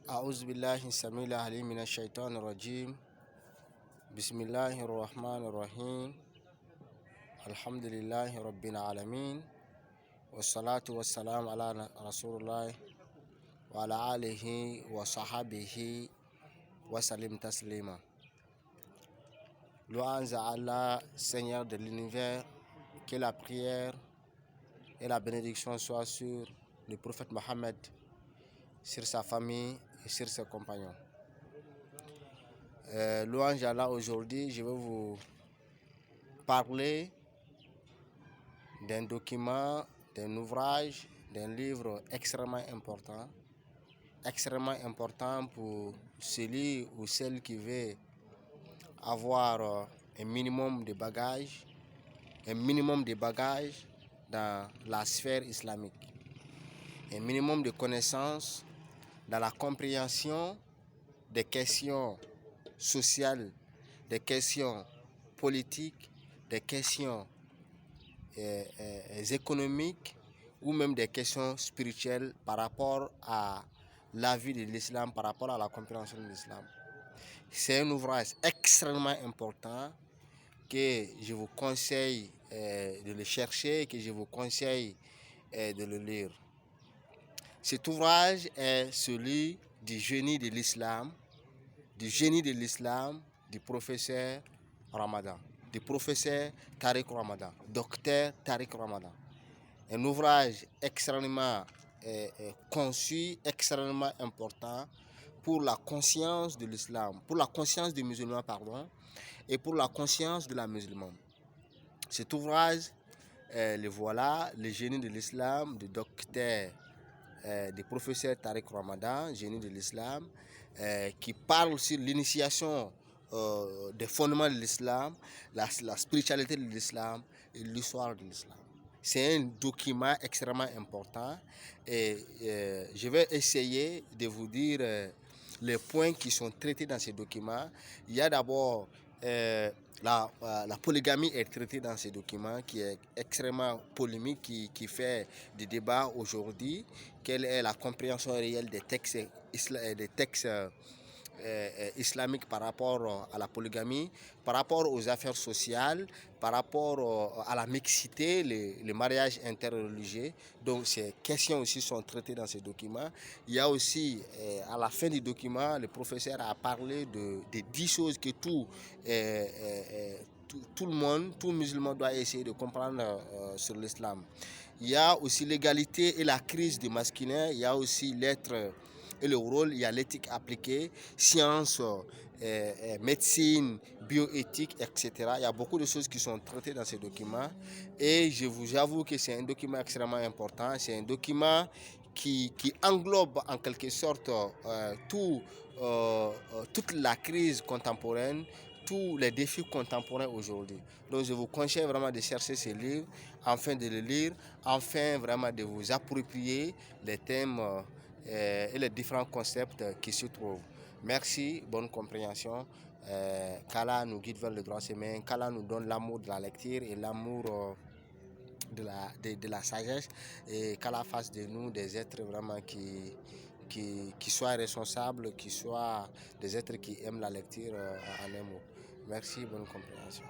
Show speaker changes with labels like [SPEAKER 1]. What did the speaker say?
[SPEAKER 1] أعوذ بالله السميع العليم من الشيطان الرجيم. بسم الله الرحمن الرحيم. الحمد لله رب العالمين والصلاة والسلام على رسول الله وعلى آله وصحبه وسلم تسليما. Louange à Allah, Seigneur de l'univers, que la prière et la bénédiction soient sur le prophète Mohammed, sur sa famille et sur ses compagnons. Louange à Allah, aujourd'hui, je vais vous parler d'un document, d'un ouvrage, d'un livre extrêmement important pour celui ou celle qui veut avoir un minimum de bagages dans la sphère islamique, un minimum de connaissances dans la compréhension des questions sociales, des questions politiques, des questions économiques ou même des questions spirituelles par rapport à la vie de l'islam, par rapport à la compréhension de l'islam. C'est un ouvrage extrêmement important que je vous conseille de le chercher, que je vous conseille de le lire. Cet ouvrage est celui du génie de l'islam, du professeur Ramadan, du professeur Tariq Ramadan, docteur Tariq Ramadan. Un ouvrage extrêmement conçu, extrêmement important pour la conscience de l'islam, pour la conscience des musulmans, et pour la conscience de la musulmane. Cet ouvrage, le voilà, le génie de l'islam, du docteur, du professeur Tariq Ramadan, génie de l'islam, qui parle sur l'initiation des fondements de l'islam, la spiritualité de l'islam et l'histoire de l'islam. C'est un document extrêmement important et je vais essayer de vous dire les points qui sont traités dans ce document. Il y a d'abord la polygamie est traitée dans ce document qui est extrêmement polémique, qui fait des débats aujourd'hui. Quelle est la compréhension réelle des textes islamique par rapport à la polygamie, par rapport aux affaires sociales, par rapport à la mixité, les mariages interreligieux. Donc ces questions aussi sont traitées dans ce document. Il y a aussi, à la fin du document, le professeur a parlé de 10 choses que tout le monde, tout musulman doit essayer de comprendre sur l'islam. Il y a aussi l'égalité et la crise du masculin, il y a aussi l'être et le rôle, il y a l'éthique appliquée, sciences, médecine, bioéthique, etc. Il y a beaucoup de choses qui sont traitées dans ce document et je vous avoue que c'est un document extrêmement important. C'est un document qui englobe en quelque sorte toute la crise contemporaine, tous les défis contemporains aujourd'hui. Donc je vous conseille vraiment de chercher ce livre, afin de le lire, afin vraiment de vous approprier les thèmes et les différents concepts qui se trouvent. Merci, bonne compréhension. Qu'Allah nous guide vers le droit chemin, qu'Allah nous donne l'amour de la lecture et l'amour de la sagesse, et qu'Allah fasse de nous des êtres vraiment qui soient responsables, qui soient des êtres qui aiment la lecture en un mot. Merci, bonne compréhension.